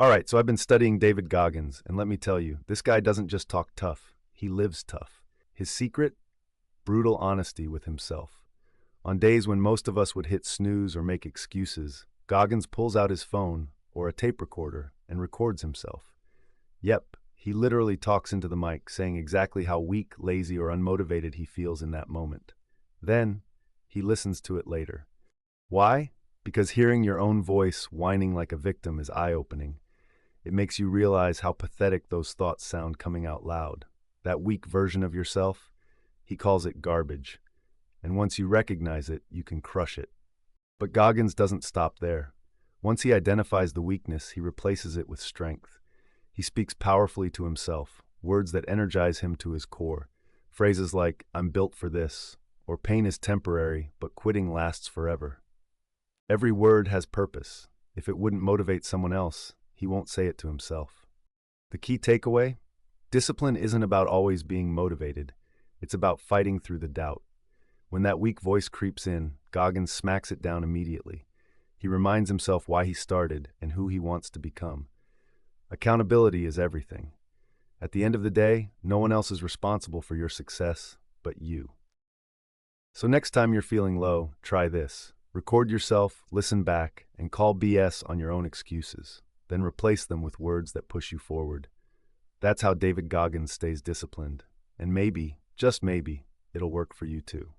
All right, so I've been studying David Goggins, and let me tell you, this guy doesn't just talk tough, he lives tough. His secret? Brutal honesty with himself. On days when most of us would hit snooze or make excuses, Goggins pulls out his phone or a tape recorder and records himself. Yep, he literally talks into the mic, saying exactly how weak, lazy, or unmotivated he feels in that moment. Then, he listens to it later. Why? Because hearing your own voice whining like a victim is eye-opening. It makes you realize how pathetic those thoughts sound coming out loud. That weak version of yourself, he calls it garbage. And once you recognize it, you can crush it. But Goggins doesn't stop there. Once he identifies the weakness, he replaces it with strength. He speaks powerfully to himself, words that energize him to his core. Phrases like, "I'm built for this," or "pain is temporary, but quitting lasts forever." Every word has purpose. If it wouldn't motivate someone else, he won't say it to himself. The key takeaway? Discipline isn't about always being motivated. It's about fighting through the doubt. When that weak voice creeps in, Goggins smacks it down immediately. He reminds himself why he started and who he wants to become. Accountability is everything. At the end of the day, no one else is responsible for your success but you. So next time you're feeling low, try this. Record yourself, listen back, and call BS on your own excuses. Then replace them with words that push you forward. That's how David Goggins stays disciplined. And maybe, just maybe, it'll work for you too.